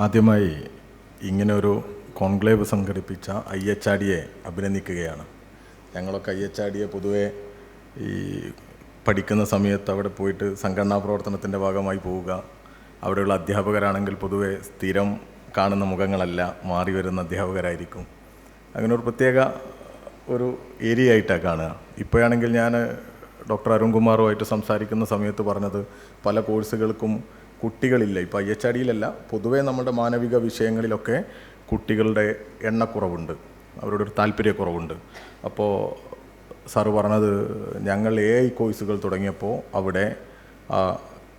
ആദ്യമായി ഇങ്ങനൊരു കോൺക്ലേവ് സംഘടിപ്പിച്ച IHRDയെ അഭിനന്ദിക്കുകയാണ്. ഞങ്ങളൊക്കെ IHRDയെ പൊതുവെ ഈ പഠിക്കുന്ന സമയത്ത് അവിടെ പോയിട്ട് സംഘടനാ പ്രവർത്തനത്തിൻ്റെ ഭാഗമായി പോവുക, അവിടെയുള്ള അധ്യാപകരാണെങ്കിൽ പൊതുവെ സ്ഥിരം കാണുന്ന മുഖങ്ങളല്ല, മാറി വരുന്ന അധ്യാപകരായിരിക്കും. അങ്ങനെ ഒരു പ്രത്യേക ഒരു ഏരിയ ആയിട്ടാണ് കാണുക. ഇപ്പോഴാണെങ്കിൽ ഞാൻ ഡോക്ടർ അരുൺകുമാറുമായിട്ട് സംസാരിക്കുന്ന സമയത്ത് പറഞ്ഞത് പല കോഴ്സുകൾക്കും കുട്ടികളില്ല. ഇപ്പോൾ IHRDയിലല്ല, പൊതുവേ നമ്മുടെ മാനവിക വിഷയങ്ങളിലൊക്കെ കുട്ടികളുടെ എണ്ണക്കുറവുണ്ട്, അവരുടെ ഒരു താല്പര്യക്കുറവുണ്ട്. അപ്പോൾ സാറ് പറഞ്ഞത് ഞങ്ങൾ AI കോഴ്സുകൾ തുടങ്ങിയപ്പോൾ അവിടെ ആ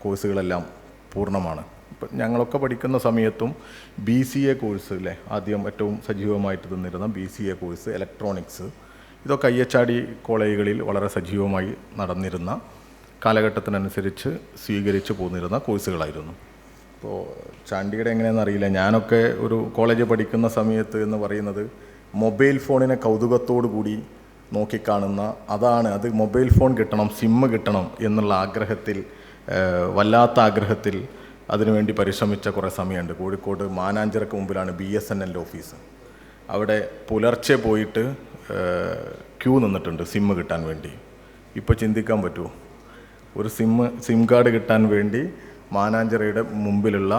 കോഴ്സുകളെല്ലാം പൂർണ്ണമാണ്. ഇപ്പം ഞങ്ങളൊക്കെ പഠിക്കുന്ന സമയത്തും BCA കോഴ്സ് ആദ്യം ഏറ്റവും സജീവമായിട്ട് തന്നിരുന്ന BCA കോഴ്സ്, ഇലക്ട്രോണിക്സ്, ഇതൊക്കെ IHRD കോളേജുകളിൽ വളരെ സജീവമായി നടന്നിരുന്ന കാലഘട്ടത്തിനനുസരിച്ച് സ്വീകരിച്ചു പോന്നിരുന്ന കോഴ്സുകളായിരുന്നു. ഇപ്പോൾ ചാണ്ടിയുടെ എങ്ങനെയാണെന്ന് അറിയില്ല, ഞാനൊക്കെ ഒരു കോളേജ് പഠിക്കുന്ന സമയത്ത് എന്ന് പറയുന്നത് മൊബൈൽ ഫോണിനെ കൗതുകത്തോടു കൂടി നോക്കിക്കാണുന്ന, അത് മൊബൈൽ ഫോൺ കിട്ടണം, സിമ്മ് കിട്ടണം എന്നുള്ള ആഗ്രഹത്തിൽ, വല്ലാത്ത ആഗ്രഹത്തിൽ അതിനുവേണ്ടി പരിശ്രമിച്ച കുറേ സമയമുണ്ട്. കോഴിക്കോട് മാനാഞ്ചിറക്ക് മുമ്പിലാണ് BSNL ഓഫീസ്. അവിടെ പുലർച്ചെ പോയിട്ട് ക്യൂ നിന്നിട്ടുണ്ട് സിമ്മ് കിട്ടാൻ വേണ്ടി. ഇപ്പോൾ ചിന്തിക്കാൻ പറ്റുമോ? ഒരു സിം കാർഡ് കിട്ടാൻ വേണ്ടി മാനാഞ്ചിറയുടെ മുമ്പിലുള്ള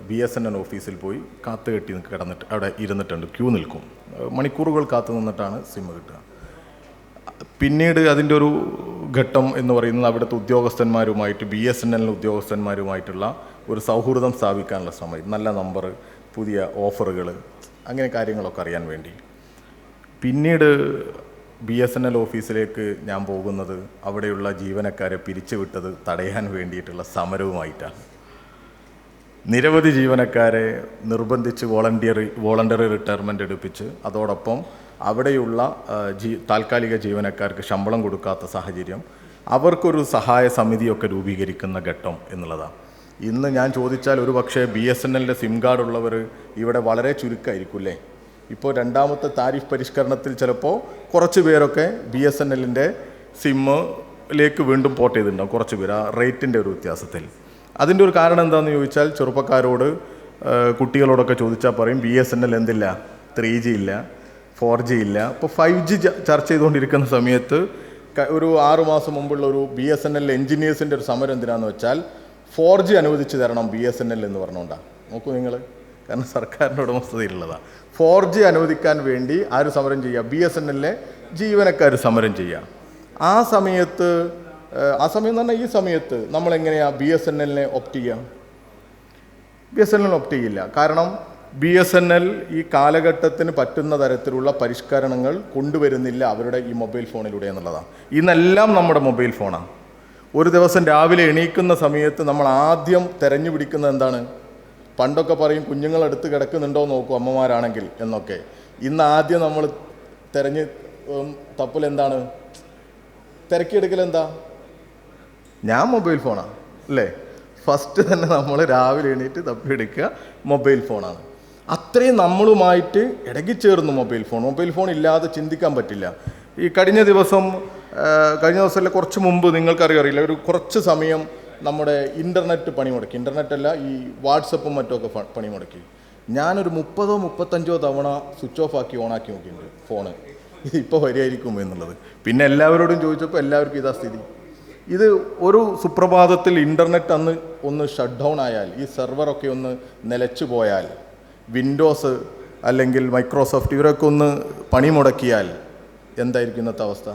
BSNL ഓഫീസിൽ പോയി കാത്തു കെട്ടി കിടന്നിട്ട് അവിടെ ഇരുന്നിട്ടുണ്ട്, ക്യൂ നിൽക്കും, മണിക്കൂറുകൾ കാത്തു നിന്നിട്ടാണ് സിമ്മ് കിട്ടുക. പിന്നീട് അതിൻ്റെ ഒരു ഘട്ടം എന്ന് പറയുന്നത് അവിടുത്തെ ഉദ്യോഗസ്ഥന്മാരുമായിട്ട്, BSNL ഉദ്യോഗസ്ഥന്മാരുമായിട്ടുള്ള ഒരു സൗഹൃദം സ്ഥാപിക്കാനുള്ള ശ്രമം, നല്ല നമ്പർ, പുതിയ ഓഫറുകൾ, അങ്ങനെ കാര്യങ്ങളൊക്കെ അറിയാൻ വേണ്ടി. പിന്നീട് BSNL ഓഫീസിലേക്ക് ഞാൻ പോകുന്നത് അവിടെയുള്ള ജീവനക്കാരെ പിരിച്ചുവിട്ടത് തടയാൻ വേണ്ടിയിട്ടുള്ള സമരവുമായിട്ടാണ്. നിരവധി ജീവനക്കാരെ നിർബന്ധിച്ച് വോളണ്ടറി റിട്ടയർമെൻ്റ് എടുപ്പിച്ച്, അതോടൊപ്പം അവിടെയുള്ള താൽക്കാലിക ജീവനക്കാർക്ക് ശമ്പളം കൊടുക്കാത്ത സാഹചര്യം, അവർക്കൊരു സഹായ സമിതിയൊക്കെ രൂപീകരിക്കുന്ന ഘട്ടം എന്നുള്ളതാണ്. ഇന്ന് ഞാൻ ചോദിച്ചാൽ ഒരു പക്ഷേ BSNLൻ്റെ സിം കാർഡ് ഉള്ളവർ ഇവിടെ വളരെ ചുരുക്കമായിരിക്കും അല്ലേ? ഇപ്പോൾ രണ്ടാമത്തെ താരിഫ് പരിഷ്കരണത്തിൽ ചിലപ്പോൾ കുറച്ച് പേരൊക്കെ BSNLൻ്റെ സിമ്മിലേക്ക് വീണ്ടും പോർട്ട് ചെയ്തിട്ടുണ്ടാവും, കുറച്ച് പേര്, ആ റേറ്റിൻ്റെ ഒരു വ്യത്യാസത്തിൽ. അതിൻ്റെ ഒരു കാരണം എന്താണെന്ന് ചോദിച്ചാൽ, ചെറുപ്പക്കാരോട്, കുട്ടികളോടൊക്കെ ചോദിച്ചാൽ പറയും BSNL എന്തില്ല, 3G ഇല്ല, 4G ഇല്ല. ഇപ്പോൾ 5G ചർച്ച ചെയ്തുകൊണ്ടിരിക്കുന്ന സമയത്ത് ഒരു 6 മാസം മുമ്പുള്ള ഒരു BSNL എൻജിനീയേഴ്സിൻ്റെ ഒരു സമരം എന്തിനാണെന്ന് വെച്ചാൽ 4G അനുവദിച്ച് തരണം BSNL എന്ന് പറഞ്ഞുകൊണ്ടാണ്. നോക്കൂ നിങ്ങൾ, കാരണം സർക്കാരിൻ്റെ ഉടമസ്ഥതയിലുള്ളതാണ്. 4G അനുവദിക്കാൻ വേണ്ടി ആര് സമരം ചെയ്യുക? BSNLലെ ജീവനക്കാർ സമരം ചെയ്യുക. ആ സമയത്ത് എന്ന് പറഞ്ഞാൽ ഈ സമയത്ത് നമ്മളെങ്ങനെയാണ് BSNLനെ ഓപ്റ്റ് ചെയ്യുക? BSNL ഓപ്റ്റ് ചെയ്യില്ല. കാരണം BSNL ഈ കാലഘട്ടത്തിന് പറ്റുന്ന തരത്തിലുള്ള പരിഷ്കരണങ്ങൾ കൊണ്ടുവരുന്നില്ല അവരുടെ ഈ മൊബൈൽ ഫോണിലൂടെ എന്നുള്ളതാണ്. ഇന്നെല്ലാം നമ്മുടെ മൊബൈൽ ഫോണാണ്. ഒരു ദിവസം രാവിലെ എണീക്കുന്ന സമയത്ത് നമ്മൾ ആദ്യം തിരഞ്ഞു പിടിക്കുന്നത് എന്താണ്? പണ്ടൊക്കെ പറയും കുഞ്ഞുങ്ങളടുത്ത് കിടക്കുന്നുണ്ടോ നോക്കൂ അമ്മമാരാണെങ്കിൽ എന്നൊക്കെ. ഇന്ന് ആദ്യം നമ്മൾ തപ്പലെന്താണ്? തിരക്കിയെടുക്കൽ എന്താ? ഞാൻ മൊബൈൽ ഫോണാണ് അല്ലേ? ഫസ്റ്റ് തന്നെ നമ്മൾ രാവിലെ എണീറ്റ് തപ്പിയെടുക്കുക മൊബൈൽ ഫോണാണ്. അത്രയും നമ്മളുമായിട്ട് ഇടകിച്ചേർന്നു മൊബൈൽ ഫോൺ ഇല്ലാതെ ചിന്തിക്കാൻ പറ്റില്ല. ഈ കഴിഞ്ഞ ദിവസമല്ല, കുറച്ച് മുമ്പ് നിങ്ങൾക്കറിയില്ല, ഒരു കുറച്ച് സമയം നമ്മുടെ ഇൻ്റർനെറ്റ് പണിമുടക്കി. ഇൻ്റർനെറ്റല്ല, ഈ വാട്സപ്പും മറ്റുമൊക്കെ പണിമുടക്കി. ഞാനൊരു 30-35 തവണ സ്വിച്ച് ഓഫ് ആക്കി ഓണാക്കി നോക്കിയിട്ടുണ്ട് ഫോണ്, ഇതിപ്പോൾ വരികയായിരിക്കും എന്നുള്ളത്. പിന്നെ എല്ലാവരോടും ചോദിച്ചപ്പോൾ എല്ലാവർക്കും ഇതാ സ്ഥിതി. ഇത് ഒരു സുപ്രഭാതത്തിൽ ഇൻ്റർനെറ്റ് ഒന്ന് ഷട്ട് ഡൗൺ ആയാൽ, ഈ സെർവറൊക്കെ ഒന്ന് നിലച്ചു പോയാൽ, വിൻഡോസ് അല്ലെങ്കിൽ മൈക്രോസോഫ്റ്റ് ഇവരൊക്കെ ഒന്ന് പണിമുടക്കിയാൽ എന്തായിരിക്കും ഇന്നത്തെ അവസ്ഥ?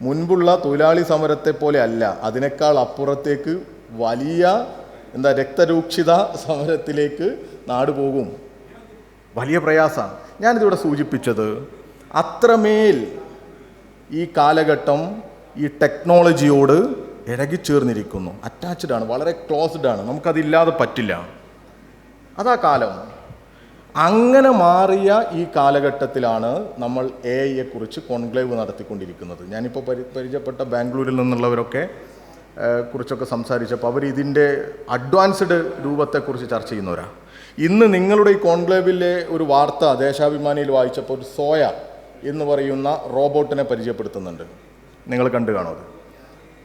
മുൻപുള്ള തൊഴിലാളി സമരത്തെ പോലെ അല്ല, അതിനേക്കാൾ അപ്പുറത്തേക്ക് വലിയ രക്തരൂക്ഷിത സമരത്തിലേക്ക് നാട് പോകും. വലിയ പ്രയാസമാണ്. ഞാനിതിവിടെ സൂചിപ്പിച്ചത് അത്രമേൽ ഈ കാലഘട്ടം ഈ ടെക്നോളജിയോട് ഇഴകിച്ചേർന്നിരിക്കുന്നു, അറ്റാച്ച്ഡ് ആണ്, വളരെ ക്ലോസ്ഡ് ആണ്, നമുക്കതില്ലാതെ പറ്റില്ല. അതാ കാലം. അങ്ങനെ മാറിയ ഈ കാലഘട്ടത്തിലാണ് നമ്മൾ AI-യെക്കുറിച്ച് കോൺക്ലേവ് നടത്തിക്കൊണ്ടിരിക്കുന്നത്. ഞാനിപ്പോൾ പരിചയപ്പെട്ട ബാംഗ്ലൂരിൽ നിന്നുള്ളവരൊക്കെ കുറിച്ചൊക്കെ സംസാരിച്ചപ്പോൾ അവർ ഇതിൻ്റെ അഡ്വാൻസ്ഡ് രൂപത്തെക്കുറിച്ച് ചർച്ച ചെയ്യുന്നവരാണ്. ഇന്ന് നിങ്ങളുടെ ഈ കോൺക്ലേവിലെ ഒരു വാർത്ത ദേശാഭിമാനിയിൽ വായിച്ചപ്പോൾ ഒരു സോയ എന്ന് പറയുന്ന റോബോട്ടിനെ പരിചയപ്പെടുത്തുന്നുണ്ട്. നിങ്ങൾ കണ്ടു കാണും അത്.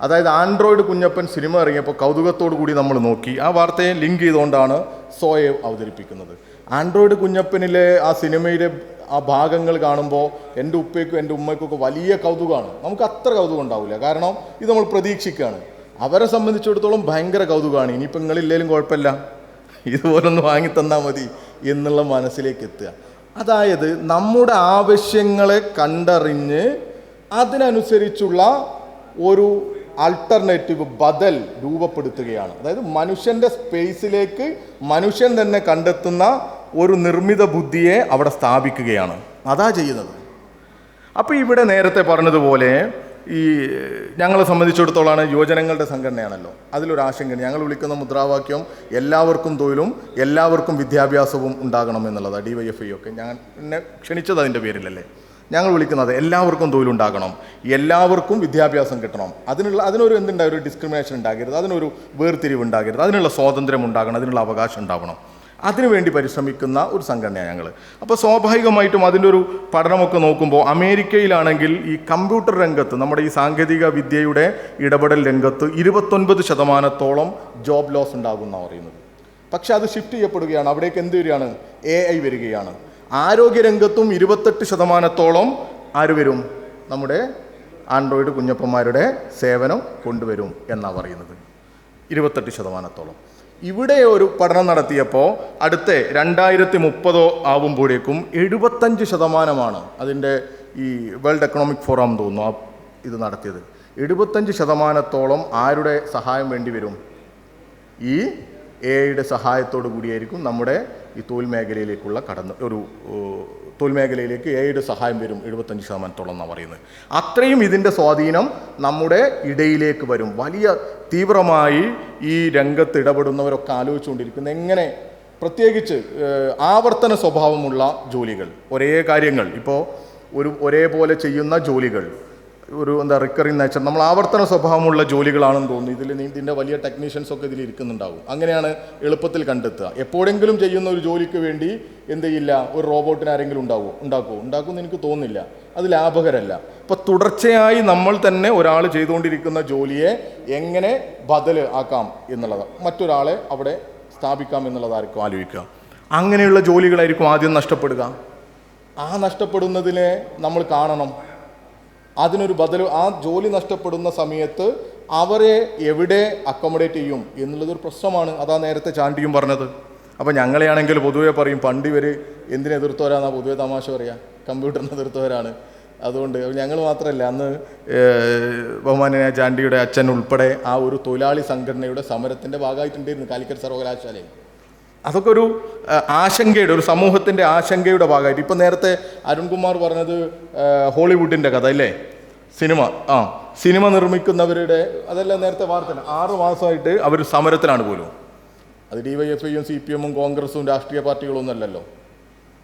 അതായത് ആൻഡ്രോയിഡ് കുഞ്ഞപ്പൻ സിനിമ ഇറങ്ങിയപ്പോൾ കൗതുകത്തോടു കൂടി നമ്മൾ നോക്കി. ആ വാർത്തയെ ലിങ്ക് ചെയ്തുകൊണ്ടാണ് സോയെ അവതരിപ്പിക്കുന്നത്. ആൻഡ്രോയിഡ് കുഞ്ഞപ്പനിലെ ആ സിനിമയിലെ ആ ഭാഗങ്ങൾ കാണുമ്പോൾ എൻ്റെ ഉപ്പയ്ക്കും എൻ്റെ ഉമ്മയ്ക്കൊക്കെ വലിയ കൗതുകമാണ്. നമുക്ക് അത്ര കൗതുകം ഉണ്ടാവില്ല, കാരണം ഇത് നമ്മൾ പ്രതീക്ഷിക്കുകയാണ്. അവരെ സംബന്ധിച്ചിടത്തോളം ഭയങ്കര കൗതുകമാണ്. ഇനിയിപ്പോൾ നിങ്ങളില്ലേലും കുഴപ്പമില്ല, ഇതുപോലൊന്ന് വാങ്ങിത്തന്നാൽ മതി എന്നുള്ള മനസ്സിലേക്ക് എത്തുക. അതായത് നമ്മുടെ ആവശ്യങ്ങളെ കണ്ടറിഞ്ഞ് അതിനനുസരിച്ചുള്ള ഒരു ആൾട്ടർനേറ്റീവ് ബദൽ രൂപപ്പെടുത്തുകയാണ്. അതായത് മനുഷ്യൻ്റെ സ്പേസിലേക്ക് മനുഷ്യൻ തന്നെ കണ്ടെത്തുന്ന ഒരു നിർമ്മിത ബുദ്ധിയെ അവിടെ സ്ഥാപിക്കുകയാണ്. അതാ ചെയ്യുന്നത്. അപ്പോൾ ഇവിടെ നേരത്തെ പറഞ്ഞതുപോലെ ഈ ഞങ്ങളെ സംബന്ധിച്ചിടത്തോളാണ് യുവജനങ്ങളുടെ സംഘടനയാണല്ലോ, അതിലൊരു ആശങ്ക. ഞങ്ങൾ വിളിക്കുന്ന മുദ്രാവാക്യം എല്ലാവർക്കും തൊഴിലും എല്ലാവർക്കും വിദ്യാഭ്യാസവും ഉണ്ടാകണം എന്നുള്ളതാണ്. DYFI ഒക്കെ ഞാൻ എന്നെ ക്ഷണിച്ചത് അതിൻ്റെ പേരിലല്ലേ. ഞങ്ങൾ വിളിക്കുന്നത് എല്ലാവർക്കും തൊഴിലുണ്ടാകണം, എല്ലാവർക്കും വിദ്യാഭ്യാസം കിട്ടണം, അതിനൊരു എന്തുണ്ടായ ഒരു ഡിസ്ക്രിമിനേഷൻ ഉണ്ടാകരുത്, അതിനൊരു വേർതിരിവ് ഉണ്ടാകരുത്, അതിനുള്ള സ്വാതന്ത്ര്യം ഉണ്ടാകണം, അതിനുള്ള അവകാശം ഉണ്ടാവണം. അതിനുവേണ്ടി പരിശ്രമിക്കുന്ന ഒരു സംഘടനയാണ് ഞങ്ങൾ. അപ്പോൾ സ്വാഭാവികമായിട്ടും അതിൻ്റെ ഒരു പഠനമൊക്കെ നോക്കുമ്പോൾ അമേരിക്കയിലാണെങ്കിൽ ഈ കമ്പ്യൂട്ടർ രംഗത്ത്, നമ്മുടെ ഈ സാങ്കേതിക വിദ്യയുടെ ഇടപെടൽ രംഗത്ത് 29% ജോബ് ലോസ് ഉണ്ടാകുമെന്നാണ് പറയുന്നത്. പക്ഷെ അത് ഷിഫ്റ്റ് ചെയ്യപ്പെടുകയാണ്. അവിടേക്ക് എന്ത് വരികയാണ്? AI വരികയാണ്. ആരോഗ്യരംഗത്തും 28% ആര് വരും? നമ്മുടെ ആൻഡ്രോയിഡ് കുഞ്ഞപ്പന്മാരുടെ സേവനം കൊണ്ടുവരും എന്നാണ് പറയുന്നത്. 28%. ഇവിടെ ഒരു പഠനം നടത്തിയപ്പോൾ അടുത്ത 2030 ആവുമ്പോഴേക്കും 75% അതിൻ്റെ ഈ വേൾഡ് എക്കണോമിക് ഫോറം തോന്നുന്നു ഇത് നടത്തിയത്. 75% ആരുടെ സഹായം വേണ്ടി വരും? ഈ AI സഹായത്തോടു കൂടിയായിരിക്കും നമ്മുടെ ഈ തൊഴിൽ മേഖലയിലേക്കുള്ള തൊഴിൽ മേഖലയിലേക്ക് AI സഹായം വരും. 75% എന്നാണ് പറയുന്നത്. അത്രയും ഇതിൻ്റെ സ്വാധീനം നമ്മുടെ ഇടയിലേക്ക് വരും. വലിയ തീവ്രമായി ഈ രംഗത്ത് ഇടപെടുന്നവരൊക്കെ ആലോചിച്ചുകൊണ്ടിരിക്കുന്നത് എങ്ങനെ, പ്രത്യേകിച്ച് ആവർത്തന സ്വഭാവമുള്ള ജോലികൾ, ഒരേ കാര്യങ്ങൾ ഇപ്പോൾ ഒരേപോലെ ചെയ്യുന്ന ജോലികൾ, റിക്കറിങ് നേച്ചർ, നമ്മൾ ആവർത്തന സ്വഭാവമുള്ള ജോലികളാണെന്ന് തോന്നുന്നു. ഇതിൻ്റെ വലിയ ടെക്നീഷ്യൻസൊക്കെ ഇതിൽ ഇരിക്കുന്നുണ്ടാവും. അങ്ങനെയാണ് എളുപ്പത്തിൽ കണ്ടെത്തുക. എപ്പോഴെങ്കിലും ചെയ്യുന്ന ഒരു ജോലിക്ക് വേണ്ടി എന്ത് ചെയ്യില്ല, ഒരു റോബോട്ടിന് ആരെങ്കിലും ഉണ്ടാക്കുമെന്ന് എനിക്ക് തോന്നുന്നില്ല. അത് ലാഭകരമല്ല. ഇപ്പോൾ തുടർച്ചയായി നമ്മൾ തന്നെ ഒരാൾ ചെയ്തുകൊണ്ടിരിക്കുന്ന ജോലിയെ എങ്ങനെ ബദൽ ആക്കാം എന്നുള്ളതാണ്, മറ്റൊരാളെ അവിടെ സ്ഥാപിക്കാം എന്നുള്ളതായിരിക്കും ആലോചിക്കുക. അങ്ങനെയുള്ള ജോലികളായിരിക്കും ആദ്യം നഷ്ടപ്പെടുക. ആ നഷ്ടപ്പെടുന്നതിനെ നമ്മൾ കാണണം. അതിനൊരു ബദൽ, ആ ജോലി നഷ്ടപ്പെടുന്ന സമയത്ത് അവരെ എവിടെ അക്കോമഡേറ്റ് ചെയ്യും എന്നുള്ളതൊരു പ്രശ്നമാണ്. അതാ നേരത്തെ ചാണ്ടിയും പറഞ്ഞത്. അപ്പോൾ ഞങ്ങളെയാണെങ്കിൽ പൊതുവെ പറയും, പണ്ട് ഇവർ എന്തിനെതിർത്തവരാണെന്നാണ് പൊതുവെ തമാശ പറയാം, കമ്പ്യൂട്ടറിനെ എതിർത്തവരാണ്. അതുകൊണ്ട് ഞങ്ങൾ മാത്രമല്ല, അന്ന് ബഹുമാന്യനായ ചാണ്ടിയുടെ അച്ഛൻ ഉൾപ്പെടെ ആ ഒരു തൊഴിലാളി സംഘടനയുടെ സമരത്തിൻ്റെ ഭാഗമായിട്ടുണ്ടായിരുന്നു കാലിക്കറ്റ് സർവകലാശാലയിൽ. അതൊക്കെ ഒരു ആശങ്കയുടെ, ഒരു സമൂഹത്തിൻ്റെ ആശങ്കയുടെ ഭാഗമായിട്ട്. ഇപ്പം നേരത്തെ അരുൺകുമാർ പറഞ്ഞത് ഹോളിവുഡിൻ്റെ കഥ അല്ലേ, സിനിമ നിർമ്മിക്കുന്നവരുടെ, അതെല്ലാം നേരത്തെ വാർത്ത. 6 മാസമായിട്ട് അവർ സമരത്തിലാണ് പോലും. അത് DYFIയും CPM കോൺഗ്രസും രാഷ്ട്രീയ പാർട്ടികളൊന്നും അല്ലല്ലോ.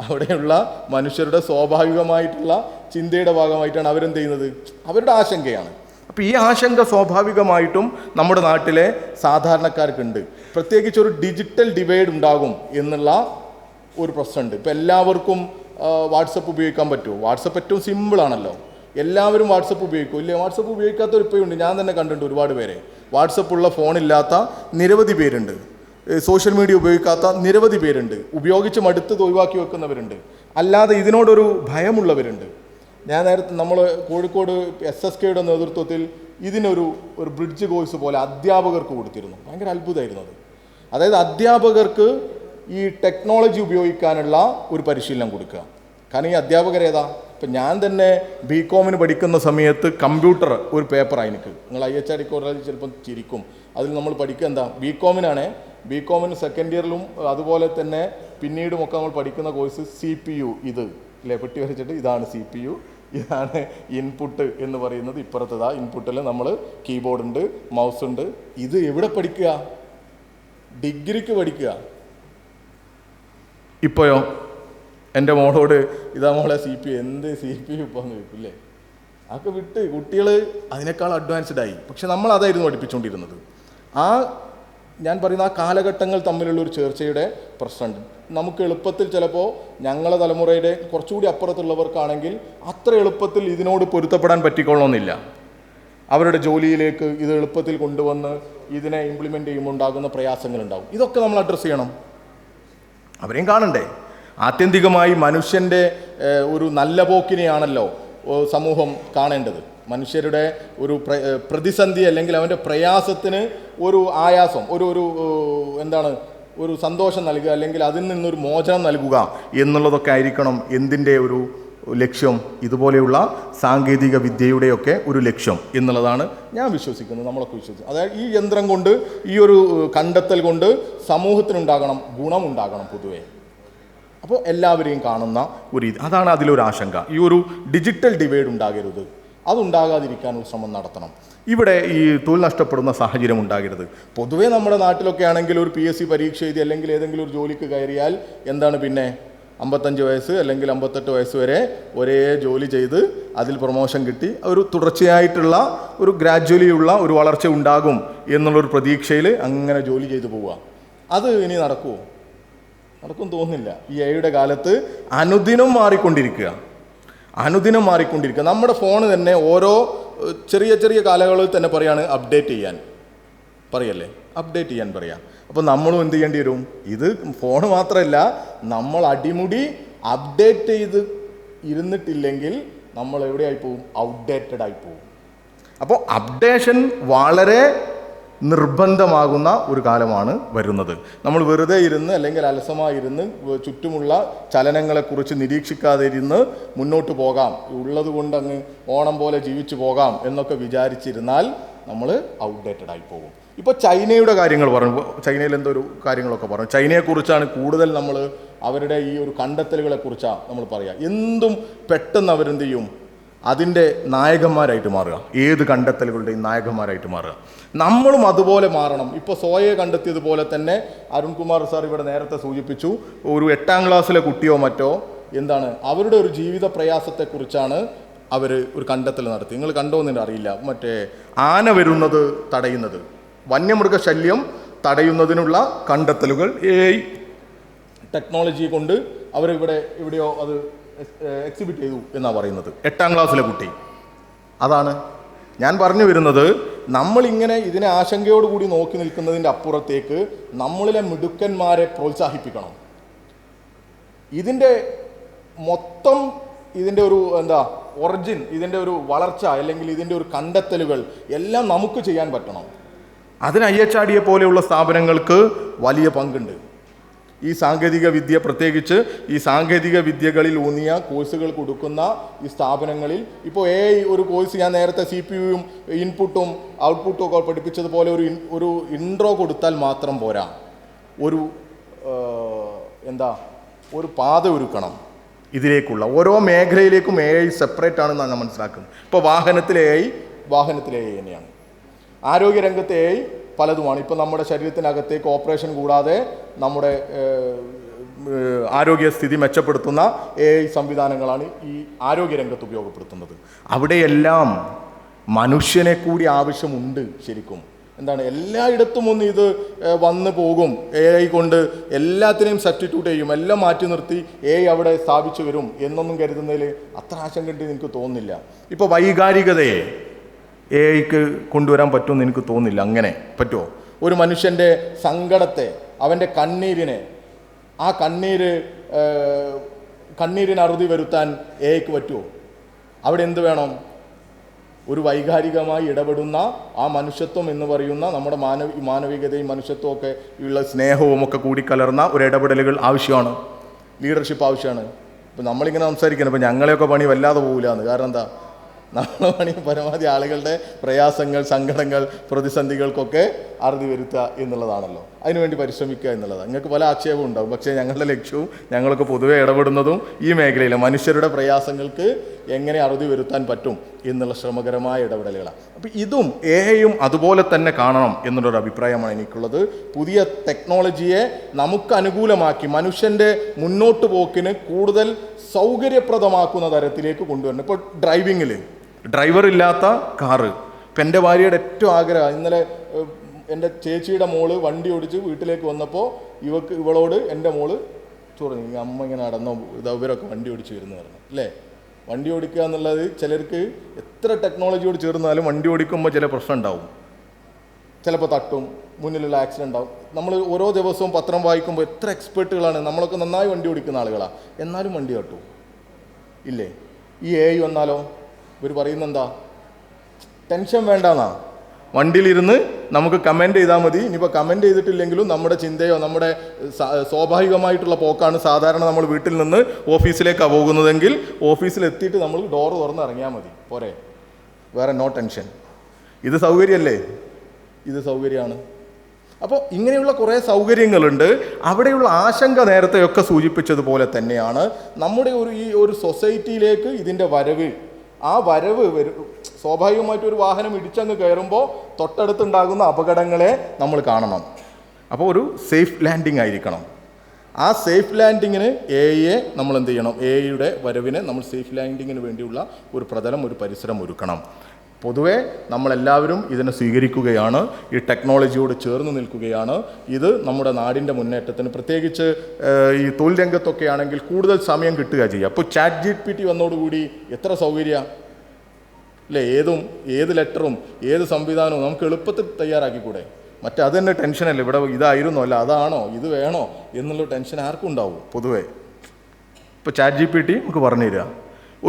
അവിടെയുള്ള മനുഷ്യരുടെ സ്വാഭാവികമായിട്ടുള്ള ചിന്തയുടെ ഭാഗമായിട്ടാണ് അവരെന്ത് ചെയ്യുന്നത്, അവരുടെ ആശങ്കയാണ്. അപ്പോൾ ഈ ആശങ്ക സ്വാഭാവികമായിട്ടും നമ്മുടെ നാട്ടിലെ സാധാരണക്കാർക്കുണ്ട്. പ്രത്യേകിച്ച് ഒരു ഡിജിറ്റൽ ഡിവൈഡ് ഉണ്ടാകും എന്നുള്ള ഒരു പ്രശ്നമുണ്ട്. ഇപ്പോൾ എല്ലാവർക്കും വാട്സപ്പ് ഉപയോഗിക്കാൻ പറ്റുമോ? വാട്സപ്പ് ഏറ്റവും സിമ്പിളാണല്ലോ. എല്ലാവരും വാട്സപ്പ് ഉപയോഗിക്കും ഇല്ലേ? വാട്സപ്പ് ഉപയോഗിക്കാത്തവർ ഇപ്പോഴുണ്ട്. ഞാൻ തന്നെ കണ്ടിട്ടുണ്ട് ഒരുപാട് പേരെ. വാട്സപ്പുള്ള ഫോണില്ലാത്ത നിരവധി പേരുണ്ട്. സോഷ്യൽ മീഡിയ ഉപയോഗിക്കാത്ത നിരവധി പേരുണ്ട്. ഉപയോഗിച്ച് മടുത്ത് ഒഴിവാക്കി വെക്കുന്നവരുണ്ട്. അല്ലാതെ ഇതിനോടൊരു ഭയമുള്ളവരുണ്ട്. ഞാൻ നേരത്തെ നമ്മൾ കോഴിക്കോട് SSKയുടെ നേതൃത്വത്തിൽ ഇതിനൊരു ബ്രിഡ്ജ് കോഴ്സ് പോലെ അധ്യാപകർക്ക് കൊടുത്തിരുന്നു. ഭയങ്കര അത്ഭുതമായിരുന്നു അത്. അതായത് അധ്യാപകർക്ക് ഈ ടെക്നോളജി ഉപയോഗിക്കാനുള്ള ഒരു പരിശീലനം കൊടുക്കുക. കാരണം ഈ അധ്യാപകരേതാ, ഇപ്പം ഞാൻ തന്നെ BCom പഠിക്കുന്ന സമയത്ത് കമ്പ്യൂട്ടർ ഒരു പേപ്പറാണ് എനിക്ക്. നിങ്ങൾ IHRD കോളേജിൽ ചിലപ്പം ചിരിക്കും. അതിൽ നമ്മൾ പഠിക്കുക എന്താ, BCom സെക്കൻഡ് ഇയറിലും അതുപോലെ തന്നെ പിന്നീടുമൊക്കെ നമ്മൾ പഠിക്കുന്ന കോഴ്സ് CPU, ഇത് അല്ലേ, പെട്ടി വരച്ചിട്ട് ഇതാണ് CPU, ഇതാണ് ഇൻപുട്ട് എന്ന് പറയുന്നത്. ഇപ്പുറത്തതാ ഇൻപുട്ടിൽ നമ്മൾ കീബോർഡ് ഉണ്ട്, മൗസ് ഉണ്ട്. ഇത് എവിടെ പഠിക്കുക? ഡിഗ്രിക്ക് പഠിക്കുക. ഇപ്പോഴോ എൻ്റെ മോളോട് ഇതാ മോളെ CPU, എന്ത് CPU ഇപ്പോൾ എന്ന് ചോദിക്കില്ലേ? അതൊക്കെ വിട്ട് കുട്ടികൾ അതിനേക്കാൾ അഡ്വാൻസ്ഡായി. പക്ഷെ നമ്മൾ അതായിരുന്നു പഠിപ്പിച്ചുകൊണ്ടിരുന്നത്. ഞാൻ പറയുന്ന ആ കാലഘട്ടങ്ങൾ തമ്മിലുള്ള ഒരു ചേർച്ചയുടെ പ്രശ്നമുണ്ട്. നമുക്ക് എളുപ്പത്തിൽ ചിലപ്പോൾ ഞങ്ങളെ തലമുറയുടെ കുറച്ചുകൂടി അപ്പുറത്തുള്ളവർക്കാണെങ്കിൽ അത്ര എളുപ്പത്തിൽ ഇതിനോട് പൊരുത്തപ്പെടാൻ പറ്റിക്കൊള്ളണമെന്നില്ല. അവരുടെ ജോലിയിലേക്ക് ഇത് എളുപ്പത്തിൽ കൊണ്ടുവന്ന് ഇതിനെ ഇംപ്ലിമെൻ്റ് ചെയ്യുമ്പോൾ ഉണ്ടാകുന്ന പ്രയാസങ്ങളുണ്ടാകും. ഇതൊക്കെ നമ്മൾ അഡ്രസ്സ് ചെയ്യണം. അവരെയും കാണണ്ടേ? ആത്യന്തികമായി മനുഷ്യൻ്റെ ഒരു നല്ല പോക്കിനെയാണല്ലോ സമൂഹം കാണേണ്ടത്. മനുഷ്യരുടെ ഒരു പ്രതിസന്ധി അല്ലെങ്കിൽ അവൻ്റെ പ്രയാസത്തിന് ഒരു ആയാസം, ഒരു ഒരു സന്തോഷം നൽകുക, അല്ലെങ്കിൽ അതിൽ നിന്നൊരു മോചനം നൽകുക എന്നുള്ളതൊക്കെ ആയിരിക്കണം എന്തിൻ്റെ ഒരു ലക്ഷ്യം, ഇതുപോലെയുള്ള സാങ്കേതിക വിദ്യയുടെയൊക്കെ ഒരു ലക്ഷ്യം എന്നുള്ളതാണ് ഞാൻ വിശ്വസിക്കുന്നത്, നമ്മളൊക്കെ വിശ്വസിക്കുന്നത്. അതായത് ഈ യന്ത്രം കൊണ്ട്, ഈ ഒരു കണ്ടെത്തൽ കൊണ്ട് സമൂഹത്തിനുണ്ടാകണം, ഗുണമുണ്ടാകണം പൊതുവേ. അപ്പോൾ എല്ലാവരെയും കാണുന്ന ഒരു അതാണ് അതിലൊരു ആശങ്ക. ഈ ഒരു ഡിജിറ്റൽ ഡിവൈഡ് ഉണ്ടാകരുത്, അതുണ്ടാകാതിരിക്കാനുള്ള ശ്രമം നടത്തണം. ഇവിടെ ഈ തൊഴിൽ നഷ്ടപ്പെടുന്ന സാഹചര്യം ഉണ്ടാകരുത്. പൊതുവേ നമ്മുടെ നാട്ടിലൊക്കെ ആണെങ്കിൽ ഒരു PSC പരീക്ഷ എഴുതി അല്ലെങ്കിൽ ഏതെങ്കിലും ഒരു ജോലിക്ക് കയറിയാൽ എന്താണ് പിന്നെ 55 വയസ്സ് അല്ലെങ്കിൽ 58 വയസ്സ് വരെ ഒരേ ജോലി ചെയ്ത് അതിൽ പ്രൊമോഷൻ കിട്ടി ഒരു തുടർച്ചയായിട്ടുള്ള ഒരു ഗ്രാജ്വലിയുള്ള ഒരു വളർച്ച ഉണ്ടാകും എന്നുള്ളൊരു പ്രതീക്ഷയിൽ അങ്ങനെ ജോലി ചെയ്തു പോവുക. അത് ഇനി നടക്കുമോ? നടക്കും തോന്നുന്നില്ല. ഈ AI കാലത്ത് അനുദിനം മാറിക്കൊണ്ടിരിക്കുക. നമ്മുടെ ഫോൺ തന്നെ ഓരോ ചെറിയ ചെറിയ കാലയളവിൽ തന്നെ പറയാണ് അപ്ഡേറ്റ് ചെയ്യാൻ പറയാം. അപ്പോൾ നമ്മളും എന്ത് ചെയ്യേണ്ടി വരും? ഇത് ഫോൺ മാത്രമല്ല, നമ്മൾ അടിമുടി അപ്ഡേറ്റ് ചെയ്ത് ഇരുന്നിട്ടില്ലെങ്കിൽ നമ്മൾ എവിടെയായി പോവും? ഔട്ട്ഡേറ്റഡ് ആയി പോവും. അപ്പോൾ അപ്ഡേഷൻ വളരെ നിർബന്ധമാകുന്ന ഒരു കാലമാണ് വരുന്നത്. നമ്മൾ വെറുതെ ഇരുന്ന് അല്ലെങ്കിൽ അലസമായിരുന്ന് ചുറ്റുമുള്ള ചലനങ്ങളെക്കുറിച്ച് നിരീക്ഷിക്കാതെ ഇരുന്ന് മുന്നോട്ട് പോകാം, ഉള്ളത് കൊണ്ട് അങ്ങ് ഓണം പോലെ ജീവിച്ചു പോകാം എന്നൊക്കെ വിചാരിച്ചിരുന്നാൽ നമ്മൾ ഔട്ട്ഡേറ്റഡ് ആയി പോകും. ഇപ്പോൾ ചൈനയുടെ കാര്യങ്ങൾ പറഞ്ഞു, ചൈനയിൽ എന്തൊരു കാര്യങ്ങളൊക്കെ പറഞ്ഞു. ചൈനയെക്കുറിച്ചാണ് കൂടുതൽ നമ്മൾ അവരുടെ ഈ ഒരു കണ്ടെത്തലുകളെക്കുറിച്ചാണ് നമ്മൾ പറയുക. എന്തും പെട്ടെന്ന് അവരെന്ത് ചെയ്യും? അതിൻ്റെ നായകന്മാരായിട്ട് മാറുക, ഏത് കണ്ടെത്തലുകളുടെയും നായകന്മാരായിട്ട് മാറുക. നമ്മളും അതുപോലെ മാറണം. ഇപ്പോൾ സോയയെ കണ്ടെത്തിയതുപോലെ തന്നെ അരുൺകുമാർ സാർ ഇവിടെ നേരത്തെ സൂചിപ്പിച്ചു, ഒരു 8ാം ക്ലാസ്സിലെ കുട്ടിയോ മറ്റോ അവരുടെ ഒരു ജീവിത പ്രയാസത്തെക്കുറിച്ചാണ് അവർ ഒരു കണ്ടെത്തൽ നടത്തി. നിങ്ങൾ കണ്ടോയെന്ന് അറിയില്ല, മറ്റേ ആന വരുന്നത് തടയുന്നത്, വന്യമൃഗശല്യം തടയുന്നതിനുള്ള കണ്ടെത്തലുകൾ AI ടെക്നോളജി കൊണ്ട് എവിടെയോ അത് എക്സിബിറ്റ് ചെയ്തു എന്നാണ് പറയുന്നത്. 8ാം ക്ലാസ്സിലെ കുട്ടി. അതാണ് ഞാൻ പറഞ്ഞു വരുന്നത്. നമ്മളിങ്ങനെ ഇതിനെ ആശങ്കയോടുകൂടി നോക്കി നിൽക്കുന്നതിൻ്റെ അപ്പുറത്തേക്ക് നമ്മളിലെ മിടുക്കന്മാരെ പ്രോത്സാഹിപ്പിക്കണം. ഇതിൻ്റെ മൊത്തം ഇതിൻ്റെ ഒരു ഒറിജിൻ, ഇതിൻ്റെ ഒരു വളർച്ച അല്ലെങ്കിൽ ഇതിൻ്റെ ഒരു കണ്ടെത്തലുകൾ എല്ലാം നമുക്ക് ചെയ്യാൻ പറ്റണം. അതിന് IHRDയെ പോലെയുള്ള സ്ഥാപനങ്ങൾക്ക് വലിയ പങ്കുണ്ട്. ഈ സാങ്കേതിക വിദ്യ, പ്രത്യേകിച്ച് ഈ സാങ്കേതിക വിദ്യകളിൽ ഊന്നിയ കോഴ്സുകൾ കൊടുക്കുന്ന ഈ സ്ഥാപനങ്ങളിൽ ഇപ്പോൾ AI ഒരു കോഴ്സ് ഞാൻ നേരത്തെ CPUവും ഇൻപുട്ടും ഔട്ട്പുട്ടും ഒക്കെ പഠിപ്പിച്ചതുപോലെ ഒരു ഇൻട്രോ കൊടുത്താൽ മാത്രം പോരാ, ഒരു പാത ഒരുക്കണം ഇതിലേക്കുള്ള. ഓരോ മേഖലയിലേക്കും AI സെപ്പറേറ്റ് ആണെന്നാണ് ഞാൻ മനസ്സിലാക്കുന്നത്. ഇപ്പോൾ വാഹനത്തിലെ AI തന്നെയാണ്, ആരോഗ്യരംഗത്തെ AI പലതുമാണ്. ഇപ്പോൾ നമ്മുടെ ശരീരത്തിനകത്തേക്ക് ഓപ്പറേഷൻ കൂടാതെ നമ്മുടെ ആരോഗ്യസ്ഥിതി മെച്ചപ്പെടുത്തുന്ന AI സംവിധാനങ്ങളാണ് ഈ ആരോഗ്യരംഗത്ത് ഉപയോഗപ്പെടുത്തുന്നത്. അവിടെയെല്ലാം മനുഷ്യനെ കൂടി ആവശ്യമുണ്ട് ശരിക്കും. എല്ലായിടത്തും ഒന്ന് ഇത് വന്നു പോകും, AI കൊണ്ട് എല്ലാത്തിനെയും സബ്സ്റ്റിറ്റ്യൂട്ട് ചെയ്യും, എല്ലാം മാറ്റി നിർത്തി AI അവിടെ സ്ഥാപിച്ചു വരും എന്നൊന്നും കരുതുന്നതിൽ അത്ര ആശങ്കയുണ്ട് എനിക്ക് തോന്നുന്നില്ല. ഇപ്പോൾ വൈകാരികതയെ AIക്ക് കൊണ്ടുവരാൻ പറ്റുമെന്ന് എനിക്ക് തോന്നുന്നില്ല. അങ്ങനെ പറ്റുമോ? ഒരു മനുഷ്യൻ്റെ സങ്കടത്തെ, അവൻ്റെ കണ്ണീരിനെ, ആ കണ്ണീരിന് അറുതി വരുത്താൻ AIക്ക് പറ്റുമോ? അവിടെ എന്ത് വേണം? ഒരു വൈകാരികമായി ഇടപെടുന്ന ആ മനുഷ്യത്വം എന്ന് പറയുന്ന നമ്മുടെ മാനവികതയും മനുഷ്യത്വവും ഒക്കെ ഉള്ള സ്നേഹവും ഒക്കെ കൂടിക്കലർന്ന ഒരു ഇടപെടലുകൾ ആവശ്യമാണ്, ലീഡർഷിപ്പ് ആവശ്യമാണ്. ഇപ്പം നമ്മളിങ്ങനെ സംസാരിക്കണം, ഇപ്പം ഞങ്ങളെയൊക്കെ പണി വല്ലാതെ പോകില്ല എന്ന്. കാരണം എന്താ? നമ്മളെ പണി പരമാവധി ആളുകളുടെ പ്രയാസങ്ങൾ, സങ്കടങ്ങൾ, പ്രതിസന്ധികൾക്കൊക്കെ അറുതി വരുത്തുക എന്നുള്ളതാണല്ലോ. അതിനുവേണ്ടി പരിശ്രമിക്കുക എന്നുള്ളതാണ്. നിങ്ങൾക്ക് പല ആക്ഷേപവും ഉണ്ടാകും, പക്ഷേ ഞങ്ങളുടെ ലക്ഷ്യവും ഞങ്ങളൊക്കെ പൊതുവെ ഇടപെടുന്നതും ഈ മേഖലയിലെ മനുഷ്യരുടെ പ്രയാസങ്ങൾക്ക് എങ്ങനെ അറുതി വരുത്താൻ പറ്റും എന്നുള്ള ശ്രമകരമായ ഇടപെടലുകളാണ്. അപ്പോൾ ഇതും AIയും അതുപോലെ തന്നെ കാണണം എന്നുള്ളൊരു അഭിപ്രായമാണ് എനിക്കുള്ളത്. പുതിയ ടെക്നോളജിയെ നമുക്ക് അനുകൂലമാക്കി മനുഷ്യൻ്റെ മുന്നോട്ട് പോക്കിന് കൂടുതൽ സൗകര്യപ്രദമാക്കുന്ന തരത്തിലേക്ക് കൊണ്ടുവരണം. ഇപ്പോൾ ഡ്രൈവർ ഇല്ലാത്ത കാറ്. ഇപ്പം എൻ്റെ ഭാര്യയുടെ ഏറ്റവും ആഗ്രഹം, ഇന്നലെ എൻ്റെ ചേച്ചിയുടെ മോള് വണ്ടി ഓടിച്ച് വീട്ടിലേക്ക് വന്നപ്പോൾ ഇവളോട് എൻ്റെ മോള് പറഞ്ഞു, അമ്മ ഇങ്ങനെ നടന്നോ, ഇവരൊക്കെ വണ്ടി ഓടിച്ച് വരുന്നു പറഞ്ഞു. അല്ലേ? വണ്ടി ഓടിക്കുക എന്നുള്ളത് ചിലർക്ക് എത്ര ടെക്നോളജിയോട് ചേർന്നാലും വണ്ടി ഓടിക്കുമ്പോൾ ചില പ്രശ്നം ഉണ്ടാവും. ചിലപ്പോൾ തട്ടും, മുന്നിലുള്ള ആക്സിഡൻ്റ് ആവും. നമ്മൾ ഓരോ ദിവസവും പത്രം വായിക്കുമ്പോൾ എത്ര എക്സ്പേർട്ടുകളാണ്, നമ്മളൊക്കെ നന്നായി വണ്ടി ഓടിക്കുന്ന ആളുകളാണ്, എന്നാലും വണ്ടി തട്ടും ഇല്ലേ? ഈ AI വന്നാലോ ഇവർ പറയുന്നെന്താ, ടെൻഷൻ വേണ്ടെന്നാ, വണ്ടിയിലിരുന്ന് നമുക്ക് കമൻറ്റ് ചെയ്താൽ മതി. ഇനിയിപ്പോൾ കമൻറ്റ് ചെയ്തിട്ടില്ലെങ്കിലും നമ്മുടെ ചിന്തയോ നമ്മുടെ സ്വാഭാവികമായിട്ടുള്ള പോക്കാണ് സാധാരണ നമ്മൾ വീട്ടിൽ നിന്ന് ഓഫീസിലേക്കാണ് പോകുന്നതെങ്കിൽ ഓഫീസിലെത്തിയിട്ട് നമ്മൾ ഡോറ് തുറന്ന് ഇറങ്ങിയാൽ മതി, പോരെ, വേറെ നോ ടെൻഷൻ. ഇത് സൗകര്യമല്ലേ? ഇത് സൗകര്യമാണ്. അപ്പോൾ ഇങ്ങനെയുള്ള കുറേ സൗകര്യങ്ങളുണ്ട്. അവിടെയുള്ള ആശങ്ക നേരത്തെയൊക്കെ സൂചിപ്പിച്ചതുപോലെ തന്നെയാണ് നമ്മുടെ ഈ ഒരു സൊസൈറ്റിയിലേക്ക് ഇതിൻ്റെ വരവ്. ആ വരവ് സ്വാഭാവികമായിട്ടും ഒരു വാഹനം ഇടിച്ചങ്ങ് കയറുമ്പോൾ തൊട്ടടുത്തുണ്ടാകുന്ന അപകടങ്ങളെ നമ്മൾ കാണണം. അപ്പോൾ ഒരു സേഫ് ലാൻഡിങ് ആയിരിക്കണം. ആ സേഫ് ലാൻഡിങ്ങിന് AI നമ്മൾ എന്ത് ചെയ്യണം? AIയുടെ വരവിനെ നമ്മൾ സേഫ് ലാൻഡിങ്ങിന് വേണ്ടിയുള്ള ഒരു പ്രതലം, ഒരു പരിസരം ഒരുക്കണം. പൊതുവേ നമ്മളെല്ലാവരും ഇതിനെ സ്വീകരിക്കുകയാണ്, ഈ ടെക്നോളജിയോട് ചേർന്ന് നിൽക്കുകയാണ്. ഇത് നമ്മുടെ നാടിൻ്റെ മുന്നേറ്റത്തിന്, പ്രത്യേകിച്ച് ഈ തൊഴിൽ രംഗത്തൊക്കെ ആണെങ്കിൽ കൂടുതൽ സമയം കിട്ടുക ചെയ്യുക. അപ്പോൾ ChatGPT വന്നതോടുകൂടി എത്ര സൗകര്യ അല്ലേ? ഏത് ലെറ്ററും ഏത് സംവിധാനവും നമുക്ക് എളുപ്പത്തിൽ തയ്യാറാക്കിക്കൂടെ? അത് തന്നെ ടെൻഷനല്ലേ, ഇവിടെ ഇതായിരുന്നു അല്ല അതാണോ ഇത് വേണോ എന്നുള്ള ടെൻഷൻ ആർക്കും ഉണ്ടാവും പൊതുവേ. ഇപ്പോൾ ChatGPT നമുക്ക് പറഞ്ഞു തരിക.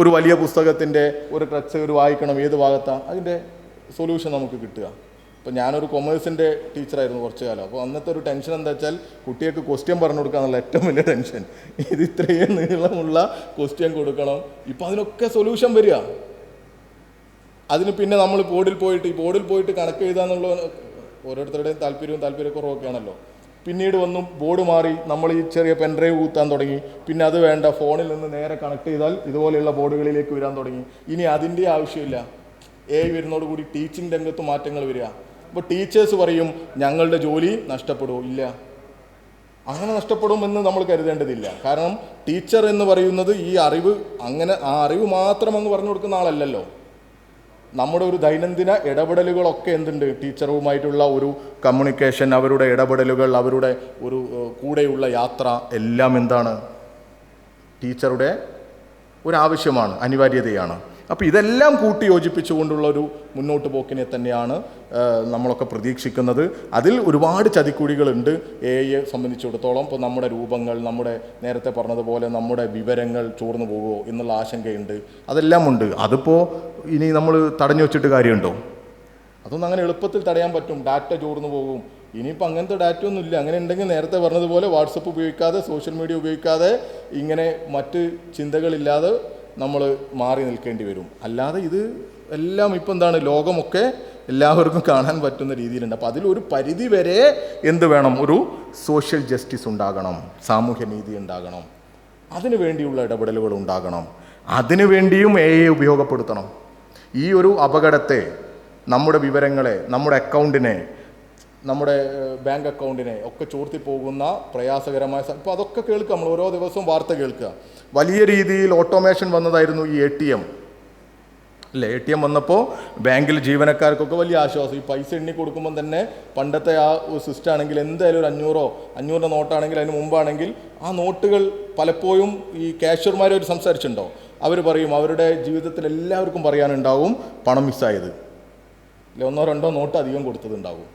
ഒരു വലിയ പുസ്തകത്തിൻ്റെ ഒരു ക്രച്ച് ഒരു വായിക്കണം, ഏത് ഭാഗത്താണ് അതിൻ്റെ സൊല്യൂഷൻ നമുക്ക് കിട്ടുക. ഇപ്പോൾ ഞാനൊരു കൊമേഴ്സിൻ്റെ ടീച്ചറായിരുന്നു കുറച്ച് കാലം. അപ്പോൾ അന്നത്തെ ഒരു ടെൻഷൻ എന്താ വെച്ചാൽ കുട്ടികൾക്ക് ക്വസ്റ്റ്യൻ പറഞ്ഞു കൊടുക്കുക എന്നുള്ള ഏറ്റവും വലിയ ടെൻഷൻ. ഇത് ഇത്രയും നീളമുള്ള ക്വസ്റ്റ്യൻ കൊടുക്കണം, ഇപ്പോൾ അതിനൊക്കെ സൊല്യൂഷൻ വരിക. അതിന് പിന്നെ നമ്മൾ ബോർഡിൽ പോയിട്ട് കണക്ക് എഴുതാന്നുള്ള ഓരോരുത്തരുടെയും താല്പര്യക്കുറവൊക്കെ ആണല്ലോ. പിന്നീട് വന്നു ബോർഡ് മാറി, നമ്മൾ ഈ ചെറിയ പെൻഡ്രൈവ് കൂത്താൻ തുടങ്ങി. പിന്നെ അത് വേണ്ട, ഫോണിൽ നിന്ന് നേരെ കണക്ട് ചെയ്താൽ ഇതുപോലെയുള്ള ബോർഡുകളിലേക്ക് വരാൻ തുടങ്ങി. ഇനി അതിൻ്റെ ആവശ്യമില്ല. AI വരുന്നതോടുകൂടി ടീച്ചിങ് രംഗത്ത് മാറ്റങ്ങൾ വരിക. അപ്പോൾ ടീച്ചേഴ്സ് പറയും ഞങ്ങളുടെ ജോലി നഷ്ടപ്പെടുമോ? ഇല്ല, അങ്ങനെ നഷ്ടപ്പെടുമെന്ന് നമ്മൾ കരുതേണ്ടതില്ല. കാരണം ടീച്ചർ എന്ന് പറയുന്നത് ഈ അറിവ് ആ അറിവ് മാത്രം അങ്ങ് പറഞ്ഞു കൊടുക്കുന്ന ആളല്ലല്ലോ. നമ്മുടെ ഒരു ദൈനംദിന ഇടപെടലുകളൊക്കെ എന്തുണ്ട്? ടീച്ചറുമായിട്ടുള്ള ഒരു കമ്മ്യൂണിക്കേഷൻ, അവരുടെ ഇടപെടലുകൾ, അവരുടെ ഒരു കൂടെയുള്ള യാത്ര എല്ലാം എന്താണ്? ടീച്ചറുടെ ഒരു ആവശ്യമാണ്, അനിവാര്യതയാണ്. അപ്പോൾ ഇതെല്ലാം കൂട്ടി യോജിപ്പിച്ചുകൊണ്ടുള്ള ഒരു മുന്നോട്ട് പോക്കിനെ തന്നെയാണ് നമ്മളൊക്കെ പ്രതീക്ഷിക്കുന്നത്. അതിൽ ഒരുപാട് ചതിക്കുഴികളുണ്ട് AI സംബന്ധിച്ചിടത്തോളം. ഇപ്പോൾ നമ്മുടെ രൂപങ്ങൾ, നമ്മുടെ നേരത്തെ പറഞ്ഞതുപോലെ നമ്മുടെ വിവരങ്ങൾ ചോർന്നു പോകുമോ എന്നുള്ള ആശങ്കയുണ്ട്, അതെല്ലാം ഉണ്ട്. അതിപ്പോൾ ഇനി നമ്മൾ തടഞ്ഞു വെച്ചിട്ട് കാര്യമുണ്ടോ? അതൊന്നും അങ്ങനെ എളുപ്പത്തിൽ തടയാൻ പറ്റും. ഡാറ്റ ചോർന്നു പോകും. ഇനിയിപ്പോൾ അങ്ങനത്തെ ഡാറ്റ ഒന്നും ഇല്ല. അങ്ങനെ ഉണ്ടെങ്കിൽ നേരത്തെ പറഞ്ഞതുപോലെ വാട്സപ്പ് ഉപയോഗിക്കാതെ, സോഷ്യൽ മീഡിയ ഉപയോഗിക്കാതെ, ഇങ്ങനെ മറ്റ് ചിന്തകളില്ലാതെ നമ്മൾ മാറി നിൽക്കേണ്ടി വരും. അല്ലാതെ ഇത് എല്ലാം ഇപ്പം എന്താണ്, ലോകമൊക്കെ എല്ലാവർക്കും കാണാൻ പറ്റുന്ന രീതിയിലുണ്ട്. അപ്പോൾ അതിലൊരു പരിധി വരെ എന്ത് വേണം? ഒരു സോഷ്യൽ ജസ്റ്റിസ് ഉണ്ടാകണം, സാമൂഹ്യനീതി ഉണ്ടാകണം, അതിനു വേണ്ടിയുള്ള ഇടപെടലുകൾ ഉണ്ടാകണം. അതിനു വേണ്ടിയും AI ഉപയോഗപ്പെടുത്തണം. ഈ ഒരു അപകടത്തെ, നമ്മുടെ വിവരങ്ങളെ, നമ്മുടെ അക്കൗണ്ടിനെ, നമ്മുടെ ബാങ്ക് അക്കൗണ്ടിനെ ഒക്കെ ചോർത്തി പോകുന്ന പ്രയാസകരമായ ഇപ്പോൾ അതൊക്കെ കേൾക്കുക. നമ്മൾ ഓരോ ദിവസവും വാർത്ത കേൾക്കുക. വലിയ രീതിയിൽ ഓട്ടോമേഷൻ വന്നതായിരുന്നു ഈ ATM അല്ലേ? ATM വന്നപ്പോൾ ബാങ്കിൽ ജീവനക്കാർക്കൊക്കെ വലിയ ആശ്വാസം. ഈ പൈസ എണ്ണി കൊടുക്കുമ്പം തന്നെ പണ്ടത്തെ ആ സിസ്റ്റം ആണെങ്കിൽ എന്തായാലും ഒരു 500 നോട്ടാണെങ്കിൽ അതിന് മുമ്പാണെങ്കിൽ ആ നോട്ടുകൾ പലപ്പോഴും ഈ കാഷ്യർമാർ സംസാരിച്ചിട്ടുണ്ടോ? അവർ പറയും അവരുടെ ജീവിതത്തിൽ എല്ലാവർക്കും പറയാനുണ്ടാവും പണം മിസ്സായത്, അല്ലെ 1-2 നോട്ട് അധികം കൊടുത്തതുണ്ടാവും.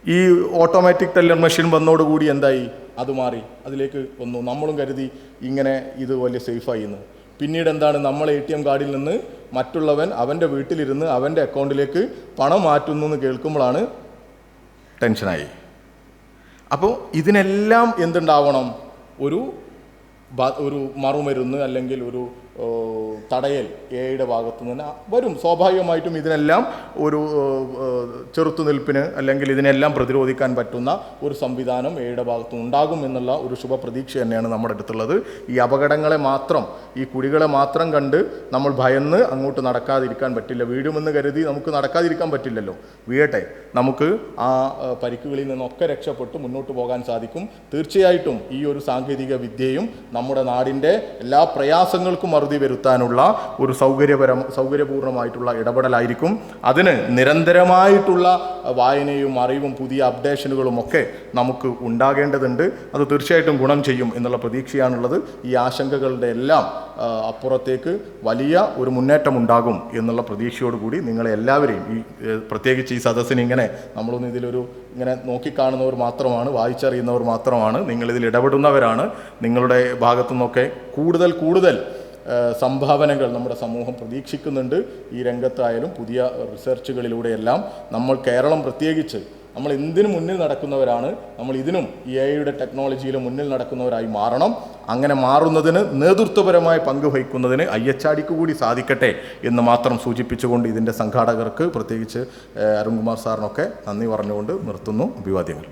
ഈ ഓട്ടോമാറ്റിക് ടെല്ലർ മെഷീൻ വന്നതോടുകൂടി എന്തായി? അത് മാറി, അതിലേക്ക് വന്നു. നമ്മളും കരുതി ഇങ്ങനെ ഇത് വലിയ സേഫായി എന്ന്. പിന്നീട് എന്താണ്? നമ്മൾ ATM കാർഡിൽ നിന്ന് മറ്റുള്ളവൻ അവൻ്റെ വീട്ടിലിരുന്ന് അവൻ്റെ അക്കൗണ്ടിലേക്ക് പണം മാറ്റുന്നു എന്ന് കേൾക്കുമ്പോഴാണ് ടെൻഷനായി. അപ്പോൾ ഇതിനെല്ലാം എന്തുണ്ടാവണം? ഒരു മറുമരുന്ന് അല്ലെങ്കിൽ ഒരു തടയൽ AIയുടെ ഭാഗത്തു നിന്ന് വരും. സ്വാഭാവികമായിട്ടും ഇതിനെല്ലാം ഒരു ചെറുത്തുനിൽപ്പിന് അല്ലെങ്കിൽ ഇതിനെല്ലാം പ്രതിരോധിക്കാൻ പറ്റുന്ന ഒരു സംവിധാനം AIയുടെ ഭാഗത്തു ഉണ്ടാകും എന്നുള്ള ഒരു ശുഭപ്രതീക്ഷ തന്നെയാണ് നമ്മുടെ അടുത്തുള്ളത്. ഈ അപകടങ്ങളെ മാത്രം, ഈ കുഴികളെ മാത്രം കണ്ട് നമ്മൾ ഭയന്ന് അങ്ങോട്ട് നടക്കാതിരിക്കാൻ പറ്റില്ല. വീഴുമെന്ന് കരുതി നമുക്ക് നടക്കാതിരിക്കാൻ പറ്റില്ലല്ലോ. വീഴട്ടെ, നമുക്ക് ആ പരിക്കുകളിൽ നിന്നൊക്കെ രക്ഷപ്പെട്ട് മുന്നോട്ട് പോകാൻ സാധിക്കും. തീർച്ചയായിട്ടും ഈ ഒരു സാങ്കേതിക വിദ്യയും നമ്മുടെ നാടിൻ്റെ എല്ലാ പ്രയാസങ്ങൾക്കും അറുതി വരുത്താനുള്ള നടത്താനുള്ള ഒരു സൗകര്യപൂർണ്ണമായിട്ടുള്ള ഇടപെടലായിരിക്കും. അതിന് നിരന്തരമായിട്ടുള്ള വായനയും അറിവും പുതിയ അപ്ഡേഷനുകളും ഒക്കെ നമുക്ക് ഉണ്ടാകേണ്ടതുണ്ട്. അത് തീർച്ചയായിട്ടും ഗുണം ചെയ്യും എന്നുള്ള പ്രതീക്ഷയാണുള്ളത്. ഈ ആശങ്കകളുടെ എല്ലാം അപ്പുറത്തേക്ക് വലിയ ഒരു മുന്നേറ്റം ഉണ്ടാകും എന്നുള്ള പ്രതീക്ഷയോടുകൂടി നിങ്ങളെ എല്ലാവരെയും പ്രത്യേകിച്ച് ഈ സദസ്സിന് നമ്മളൊന്നും ഇതിലൊരു ഇങ്ങനെ നോക്കിക്കാണുന്നവർ മാത്രമാണ്, വായിച്ചറിയുന്നവർ മാത്രമാണ്, നിങ്ങളിതിൽ ഇടപെടുന്നവരാണ്. നിങ്ങളുടെ ഭാഗത്തു നിന്നൊക്കെ കൂടുതൽ സംഭാവനകൾ നമ്മുടെ സമൂഹം പ്രതീക്ഷിക്കുന്നുണ്ട്. ഈ രംഗത്തായാലും പുതിയ റിസർച്ചുകളിലൂടെയെല്ലാം കേരളം പ്രത്യേകിച്ച് നമ്മൾ എന്തിനു മുന്നിൽ നടക്കുന്നവരാണ്. നമ്മൾ ഇതിനും ഈ AI ടെക്നോളജിയിലും മുന്നിൽ നടക്കുന്നവരായി മാറണം. അങ്ങനെ മാറുന്നതിന് നേതൃത്വപരമായ പങ്ക് വഹിക്കുന്നതിന് IHRDക്ക് കൂടി സാധിക്കട്ടെ എന്ന് മാത്രം സൂചിപ്പിച്ചുകൊണ്ട് ഇതിൻ്റെ സംഘാടകർക്ക് പ്രത്യേകിച്ച് അരുൺകുമാർ സാറിനൊക്കെ നന്ദി പറഞ്ഞുകൊണ്ട് നിർത്തുന്നു. അഭിവാദ്യങ്ങൾ.